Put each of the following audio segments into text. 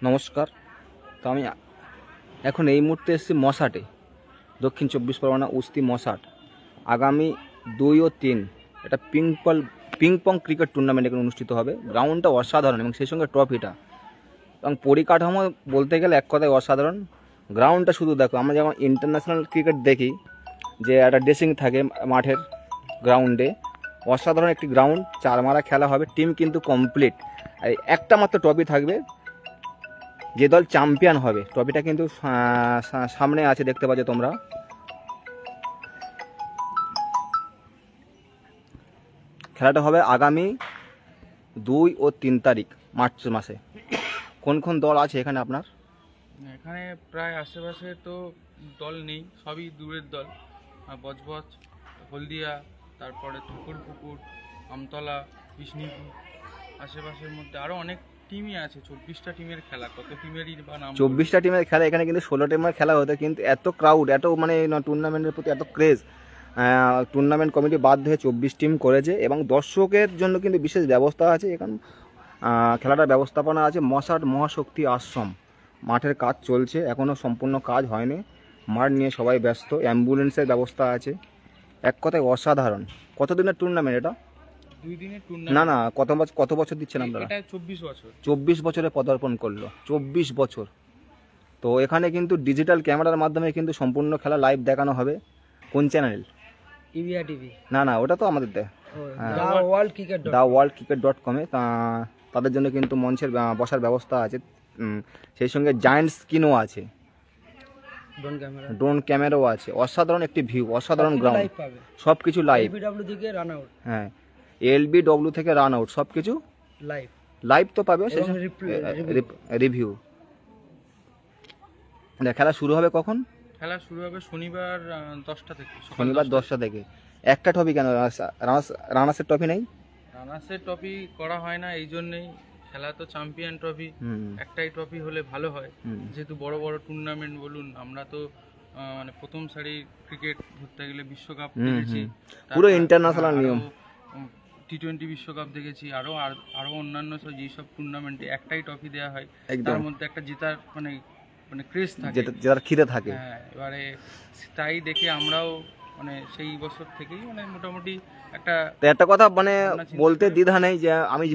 নমস্কার। তো আমি এখন এই মুহূর্তে এসেছি মশাটে, দক্ষিণ চব্বিশ পরগনা উস্তি মশাট। আগামী 2 ও 3 এটা পিং পং ক্রিকেট টুর্নামেন্ট এখানে অনুষ্ঠিত হবে। গ্রাউন্ডটা অসাধারণ এবং সেই সঙ্গে ট্রফিটা এবং পরিকাঠামো বলতে গেলে এক কথায় অসাধারণ। গ্রাউন্ডটা শুধু দেখো, আমরা যেমন ইন্টারন্যাশনাল ক্রিকেট দেখি যে একটা ড্রেসিং থাকে মাঠের গ্রাউন্ডে, অসাধারণ একটি গ্রাউন্ড। 4 মারা খেলা হবে, টিম কিন্তু কমপ্লিট। আর একটা মাত্র ট্রফি থাকবে, যে দল চ্যাম্পিয়ন হবে। ট্রফিটা কিন্তু সামনে আছে, দেখতে পাচ্ছ তোমরা। খেলাটা হবে আগামী 2 ও 3 তারিখ মার্চ মাসে। কোন কোন দল আছে এখানে আপনার? এখানে প্রায় আশেপাশে তো দল নেই, সবই দূরের দল। বজবজ, হলদিয়া, তারপরে পুকুর, আমতলা, বিষ্ণুপুর, আশেপাশের মধ্যে আরও অনেক টিমই আছে। 24টা টিমের খেলা, কত টিমেরই বা নাম। 24টা টিমের খেলা, এখানে কিন্তু 16 টিমের খেলা হতো, কিন্তু এত ক্রাউড, এত মানে টুর্নামেন্টের প্রতি এত ক্রেজ, টুর্নামেন্ট কমিটি বাধ্য হয়ে 24 টিম করেছে। এবং দর্শকের জন্য কিন্তু বিশেষ ব্যবস্থা আছে। এখানে খেলাটার ব্যবস্থাপনা আছে মশাট মহাশক্তি আশ্রম। মাঠের কাজ চলছে, এখনও সম্পূর্ণ কাজ হয়নি, মাঠ নিয়ে সবাই ব্যস্ত। অ্যাম্বুলেন্সের ব্যবস্থা আছে, এক কথায় অসাধারণ। কতদিনের টুর্নামেন্ট এটা? 2 দিনের টুর্নামেন্ট। না, কত বছর দিচ্ছেন আপনারা? এটা 24 বছর। 24 বছরে পদার্পণ করলো, 24 বছর। তো এখানে কিন্তু ডিজিটাল ক্যামেরার মাধ্যমে কিন্তু সম্পূর্ণ খেলা লাইভ দেখানো হবে। কোন চ্যানেল? ইভিয়া টিভি। না, ওটা তো আমাদের TheWorldCricket.com তাদের জন্য কিন্তু মঞ্চের বসার ব্যবস্থা আছে। সেই সঙ্গে জায়ান্ট স্ক্রিনও আছে, ড্রোন ক্যামেরাও আছে। অসাধারণ একটি ভিউ, অসাধারণ গ্রাউন্ড, সব কিছু লাইভ। হ্যাঁ, LBW থেকে রান আউট সব কিছু লাইভ তো পাবে। রিভিউ। খেলা শুরু হবে কখন? খেলা শুরু হবে শনিবার 10টা থেকে। শনিবার 10টা থেকে। একটা ট্রফি কেন? রানার্সের ট্রফি নেই? রানার্সের ট্রফি করা হয় না এই জন্যই। খেলা তো চ্যাম্পিয়ন ট্রফি, একটাই ট্রফি হলে ভালো হয়। যেহেতু বড় বড় টুর্নামেন্ট বলুন, আমরা তো মানে প্রথম সারি ক্রিকেট ধরতে গেলে বিশ্বকাপ দেখেছি, পুরো ইন্টারন্যাশনাল নিয়ম। T20 বিশ্বকাপ দেখেছি, আরো অন্যান্য যেসব টুর্নামেন্টে একটাই ট্রফি দেওয়া হয়, তার মধ্যে একটা জেতার মানে ক্রেজ থাকে, যেটার খিদে থাকে। হ্যাঁ, এবারে তাই দেখে আমরাও মানে সেই বছর থেকেই মানে মোটামুটি একটা কথা মানে বলতে দ্বিধা নেই যে আমি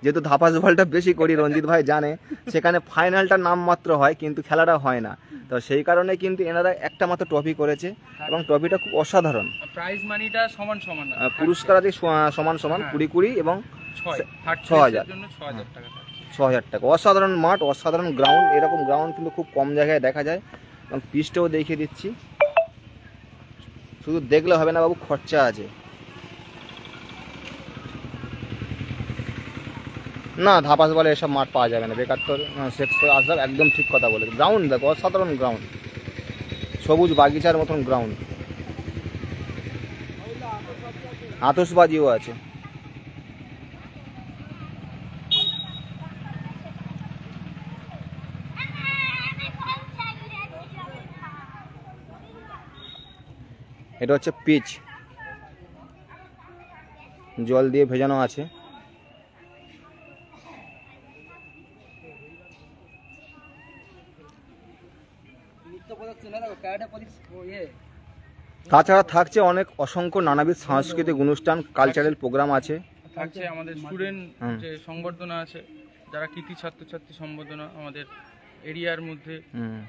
যেহেতু ধাপাস বলটা বেশি করি, রঞ্জিত ভাই জানে, সেখানে ফাইনালটা নাম মাত্র হয় কিন্তু খেলাটা হয় না। তো সেই কারণে কিন্তু এনারা একটা মাত্র ট্রফি করেছে এবং ট্রফিটা খুব অসাধারণ। প্রাইজ মানিটা সমান, পুরস্কার আছে সমান 20 এবং 6,000 টাকা। 6,000 টাকা। অসাধারণ মাঠ, অসাধারণ গ্রাউন্ড। এরকম গ্রাউন্ড কিন্তু খুব কম জায়গায় দেখা যায়। এবং পিচটাও দেখিয়ে দিচ্ছি, শুধু দেখলে হবে না বাবু, খরচা আছে। না, ধাপাস বলে এসব মাঠ পাওয়া যাবে না, বেকার তো শেখ আসলাম একদম ঠিক কথা বলে। গ্রাউন্ড দেখো, অসাধারণ গ্রাউন্ড, সবুজ বাগিচার মতন গ্রাউন্ড। আতশবাজিও আছে। এটা হচ্ছে পিচ, জল দিয়ে ভেজানো আছে। তাছাড়া থাকছে অনেক অসংখ্য নানাবিধ সাংস্কৃতিক অনুষ্ঠান, কালচারাল প্রোগ্রাম আছে। থাকছে আমাদের স্টুডেন্ট যে সংবর্ধনা আছে, যারা কৃতি ছাত্রছাত্রী সম্বর্ধনা আমাদের এরিয়ার মধ্যে,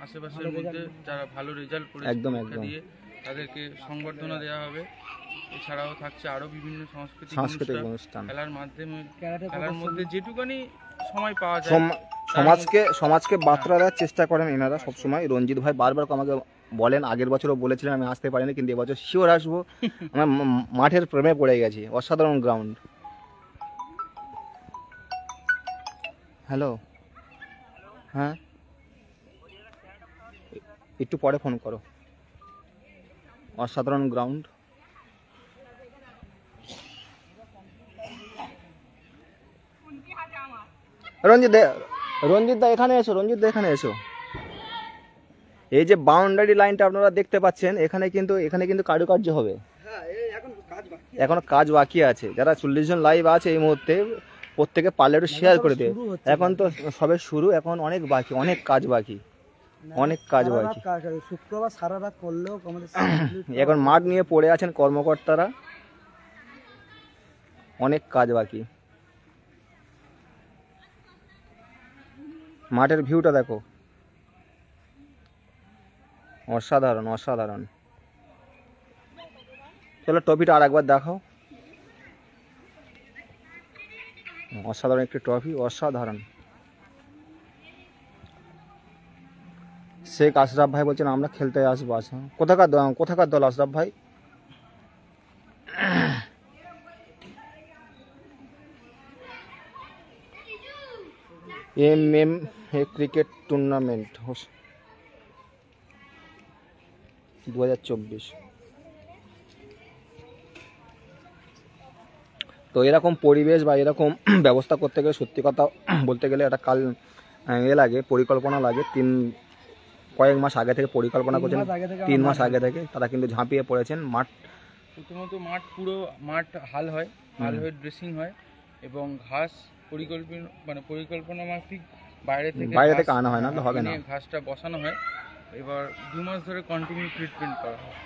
আশেপাশের মধ্যে যারা ভালো রেজাল্ট করেছে একদম দিয়ে তাদেরকে সংবর্ধনা দেওয়া হবে। এছাড়াও থাকছে আরো বিভিন্ন সাংস্কৃতিক অনুষ্ঠান। খেলার মধ্যে যেটুকানি সময় পাওয়া যায় সমাজকে বার্তা দেওয়ার চেষ্টা করেন এনারা সবসময়। রঞ্জিত ভাই বারবার আমাকে বলেন, আগের বছরও বলেছিলেন, আমি আসতে পারিনি, কিন্তু এবছর শিওর আসবো। আমার মাঠের প্রেমে পড়ে গেছি, অসাধারণ গ্রাউন্ড। হ্যালো, হ্যাঁ, একটু পরে ফোন করো। অসাধারণ গ্রাউন্ড। রঞ্জিত দা এখানে এসো, এখানে এসো। এই যে বাউন্ডারি লাইনটা আপনারা দেখতে পাচ্ছেন, এখানে কিন্তু কারুকার্য হবে, এখনো কাজ বাকি আছে। যারা 40 জন লাইভ আছে এই মুহূর্তে, প্রত্যেকে পারলে একটু শেয়ার করে দে। শুরু হচ্ছে। এখন তো সবে শুরু, এখন অনেক বাকি, অনেক কাজ বাকি, অনেক কাজ সারা রাত বাকি। কাজ হবে। শুক্রবার সারা রাত করলেও আমাদের এখন মাঠ নিয়ে পড়ে আছেন কর্মকর্তারা, অনেক কাজ বাকি। মাঠের ভিউটা দেখো, অসাধারণ অসাধারণ। চলো ট্রফিটা আর একবার দেখাও, অসাধারণ একটি ট্রফি, অসাধারণ। শেখ আশরাফ ভাই বলছেন আমরা খেলতে আসবো। আচ্ছা, কোথাকার দল আশরাফ ভাই? MMA cricket tournament 2024। তো এরকম পরিবেশ বা এরকম ব্যবস্থা করতে গেলে সত্যি কথা বলতে গেলে একটা লাগে, পরিকল্পনা লাগে। কয়েক মাস আগে থেকে পরিকল্পনা করছেন, 3 মাস আগে থেকে তারা কিন্তু ঝাঁপিয়ে পড়েছেন। প্রথমত পুরো মাঠ হাল হয়, হাল হয়ে ড্রেসিং হয় এবং ঘাস পরিকল্পনা মাফিক বাইরে থেকে আনা হয়, না তো হবে না। ঘাসটা বসানো হয়। এবার 2 মাস ধরে কন্টিনিউ ট্রিটমেন্ট করা হয়।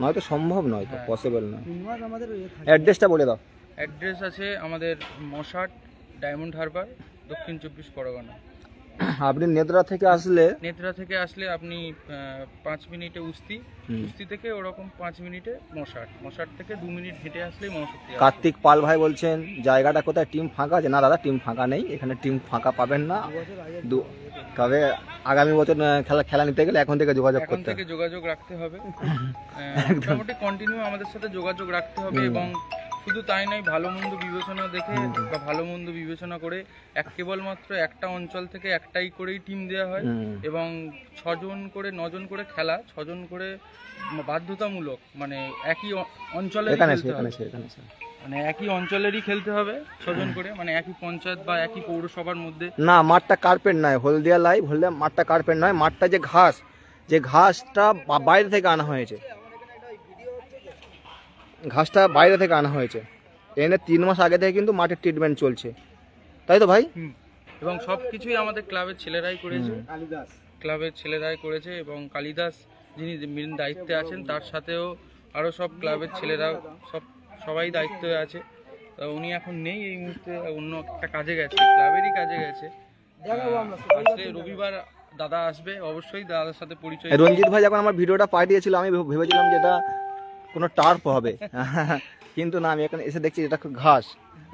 নয়তো সম্ভব নয়, তো পসিবল নয়। 3 মাস আমাদের অ্যাড্রেসটা বলে দাও। অ্যাড্রেস আছে আমাদের মশাট, ডায়মন্ড হারবার, দক্ষিণ 24 পরগনা। আপনি নেত্রা থেকে আসলে আপনি 5 মিনিটে উস্তি থেকে ওরকম 5 মিনিটে মশাট থেকে 2 মিনিট হেঁটে আসলেই মহাশক্তি। কার্তিক পাল ভাই বলছেন জায়গাটা কোথায়, টিম ফাঁকা আছে? না দাদা, টিম ফাঁকা নেই, এখানে টিম ফাঁকা পাবেন না। তবে আগামী বছর খেলা নিতে গেলে এখন থেকে যোগাযোগ রাখতে হবে। মোটামুটি কন্টিনিউ আমাদের সাথে যোগাযোগ রাখতে হবে এবং শুধু তাই নয়, ভালো মন্দ বিবেচনা দেখে বা ভালো মন্দ বিবেচনা করে কেবলমাত্র একটা অঞ্চল থেকে একটাই করেই টিম দেওয়া হয় এবং 6 জন করে 9 জন করে খেলা, 6 জন করে বাধ্যতামূলক, মানে একই অঞ্চলে মানে একই অঞ্চলেরই খেলতে হবে 6 জন করে, মানে একই পঞ্চায়েত বা একই পৌরসভার মধ্যে। না, মাঠটা কার্পেট নয়, হলদিয়া লাইভ মাঠটা কার্পেট নয়, মাঠটা যে ঘাসটা বাইরে থেকে আনা হয়েছে, ঘাসটা বাইরে থেকে আনা হয়েছে। এনে 3 মাস আগে থেকে কিন্তু মাঠের ট্রিটমেন্ট চলছে, তাই তো ভাই? এবং সবকিছুই আমাদের ক্লাবের ছেলেরাই করেছে এবং কালিদাস যিনি মেন দায়িত্বে আছেন তার সাথেও আরো সব ক্লাবের ছেলেরা সবাই দায়িত্বে আছে। উনি এখন নেই এই মুহূর্তে, অন্য একটা কাজে গেছে, ক্লাবেরই কাজে গেছে। আসলে রবিবার দাদা আসবে, অবশ্যই দাদার সাথে পরিচয়। রঞ্জিত ভাই যখন আমার ভিডিওটা পাঠিয়েছিল আমি ভেবেছিলাম যে এটা কোনো টার্ফ হবে, কিন্তু না, আমি এখানে এসে দেখছি এটা ঘাস।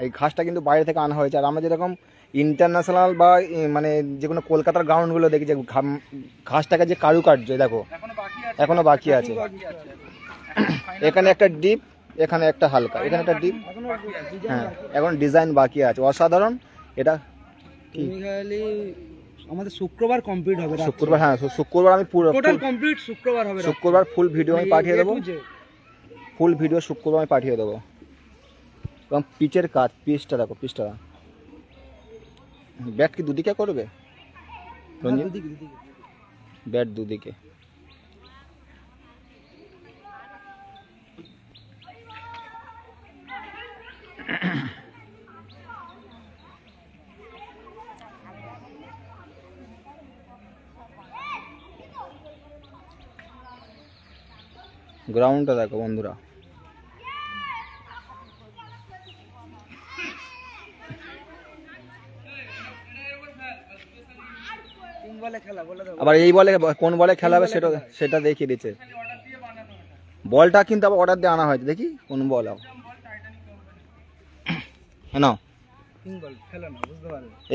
এই ঘাসটা কিন্তু বাইরে থেকে আনা হয়েছে। আর আমরা যেরকম ইন্টারন্যাশনাল বা মানে যে কোনো কলকাতার গ্রাউন্ডগুলো দেখি যে ঘাসটাকে যে কারুকার্য দেখো এখনো বাকি আছে। এখানে একটা ডিপ, এখানে একটা হালকা, এখানে একটা ডিপ, হ্যাঁ এখন ডিজাইন বাকি আছে, অসাধারণ। এটা আমাদের শুক্রবার কমপ্লিট হবে, শুক্রবার, হ্যাঁ শুক্রবার আমি পুরো টোটাল কমপ্লিট শুক্রবার হবে, শুক্রবার ফুল ভিডিও আমি পাঠিয়ে দেবো, ফুল ভিডিও শুক্রবার আমি পাঠিয়ে দেবো। এবং পিচের কাজ, পিচটা দেখো, পিচটা ব্যাট কি দুদিকে করবে ব্যাট দুদিকে। গ্রাউন্ডটা দেখো বন্ধুরা, আবার এই বলে কোন বলে খেলা হবে সেটা দেখিয়ে দিচ্ছে। বলটা কিন্তু আবার অর্ডার দিয়ে আনা হয়েছে, দেখি কোন বল। হ্যাঁ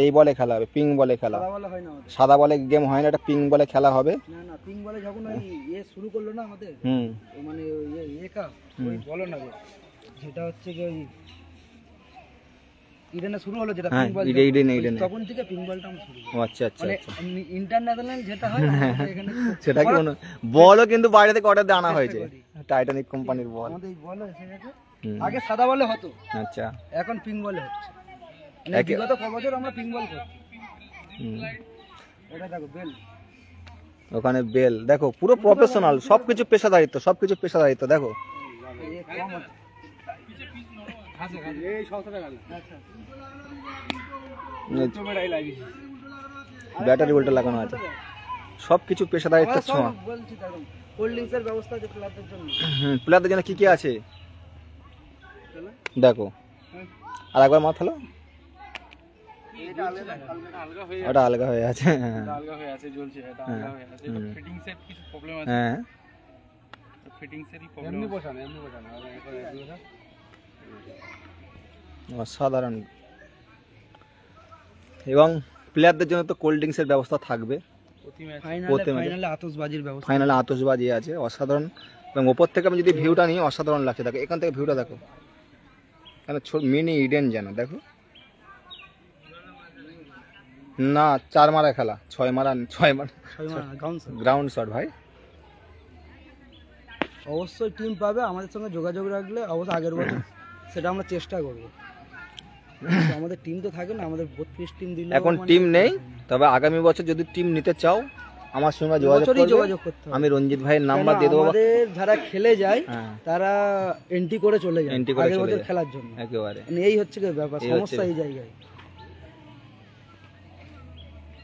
এই বলে খেলা হবে, পিঙ্ক বলে খেলা, সাদা বলে গেম হয় না, এটা পিঙ্ক বলে খেলা হবে। না পিঙ্ক বলে যখন ওই শুরু করলো না আমাদের, মানে বলো না যেটা হচ্ছে যে ওই ইডেনে শুরু হলো, যেটা পিঙ্ক বল, তখন থেকে পিঙ্ক বলটা আমরা শুরু করি। আচ্ছা আচ্ছা, ইন্টারন্যাশনাল যেটা হয় এখানে সেটা কি বলও কিন্তু বাইরে থেকে অর্ডার দিয়ে আনা হয়েছে, টাইটানিক কোম্পানির বল। আমাদের বল এসে গেছে, আগে সাদা বলে হতো, আচ্ছা এখন পিঙ্ক বলে হচ্ছে। বিগত ক বছর আমরা পিঙ্ক বল করছি। এটা দেখো বেল, ওখানে বেল দেখো, পুরো প্রফেশনাল, সবকিছু পেশাদারিত্ব, সবকিছু পেশাদারিত্ব দেখো। এই 700 টাকা আচ্ছা ব্যাটারি ভোল্টেজ লাগানো আছে, সব কিছু পেশাদারিত্বের ছোঁয়া। বলছি দাদা কোল্ড ড্রিঙ্কসের ব্যবস্থা আছে প্লেয়ারদের জন্য। প্লেয়ারদের জন্য কি কি আছে দেখো, আর একবার মাথালো এটা আলাদা হয়ে ওটা আলগা হয়ে আছে। আলগা হয়ে আছে, জ্বলছে, এটা আলগা হয়ে আছে। এটা ফিটিংস এর কিছু প্রবলেম আছে। হ্যাঁ ফিটিংস এরই প্রবলেম। এমনি বসানো অসাধারণ। এবং প্লেয়ারদের জন্য তো কোল্ড ড্রিঙ্কসের ব্যবস্থা থাকবে, প্রতি ম্যাচ ফাইনালে আতশবাজির ব্যবস্থা। ফাইনালে আতশবাজি আছে অসাধারণ। এবং ওপর থেকে আমি যদি ভিউটা নিই অসাধারণ লাগছে, দেখো এখান থেকে ভিউটা দেখো, এখানে মিনি ইডেন যেন, দেখো না 4 মারা খেলা, 6 মারা গ্রাউন্ড শট ভাই। অবশ্যই টিম পাবে, আমাদের সঙ্গে যোগাযোগ রাখলে অবশ্যই আগের বছর সেটা আমরা চেষ্টা করব। আমাদের টিম তো থাকে না, আমাদের 32 টিম দিলে এখন টিম নেই, তবে আগামী বছর যদি টিম নিতে চাও আমার সঙ্গে যোগাযোগ করতে হবে। আমি রঞ্জিত ভাইয়ের নাম্বার দিয়ে দেবো। আমাদের যারা খেলে যায় তারা এন্ট্রি করে চলে যায় আগের বছর খেলার জন্য, একেবারে এই হচ্ছে ব্যাপার, সমস্যা এই জায়গায়।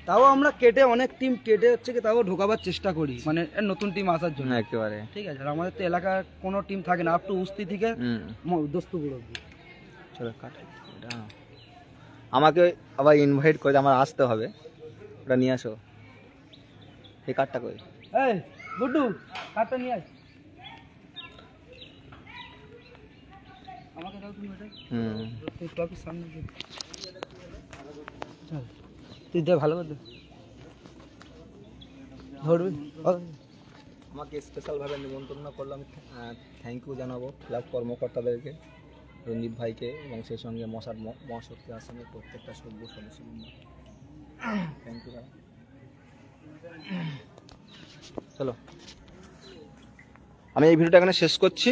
তাও আমরা কেটে অনেক টিম কেটে হচ্ছে কি তাও ঢোকাবার চেষ্টা করি, মানে নতুন টিম আসার জন্য। একেবারে ঠিক আছে, আর আমাদের তো এলাকার কোনো টিম থাকে না, আপ টু উস্তি থেকে দোস্তপুর অব্দি। চলো কাট, এটা আমাকে আবার ইনভাইট করে আমার আসতে হবে, ওটা নিয়ে আসো। এই কার্ডটা কই? এই গুড্ডু কার্ডটা নিয়ে আস। আমাকে দাও তুমি এটা। তুই টপির সামনে দে। চল তুই দে, ভালো করে দে, ধরবি। আমাকে স্পেশালভাবে নিমন্ত্রণ করলাম, থ্যাংক ইউ জানাবো ক্লাব কর্মকর্তাদেরকে, রঞ্জিত ভাইকে এবং সেই সঙ্গে মহাশক্তি আসামের প্রত্যেকটা সভ্য সদস্য। থ্যাংক ইউ ভাই। চলো আমি এই ভিডিওটা এখানে শেষ করছি,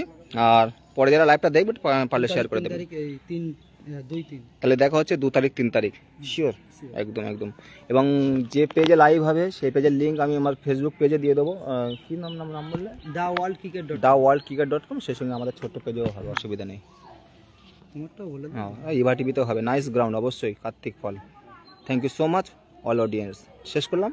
আর পরে যারা লাইভটা দেখবে পারলে শেয়ার করে দেবেন। 2-3 তাহলে দেখা হচ্ছে 2 তারিখ 3 তারিখ শিওর, একদম একদম। এবং যে পেজে লাইভ হবে সেই পেজের লিঙ্ক আমি আমার ফেসবুক পেজে দিয়ে দেবো। কী নাম বললে? theworldcricket.com। সেই সঙ্গে আমাদের ছোট্ট পেজেও হবে, অসুবিধা নেই। হ্যাঁ, ইভা টিভিতেও হবে। নাইস গ্রাউন্ড অবশ্যই, কার্তিক ফল। Thank you so much all audience. শেষ করলাম।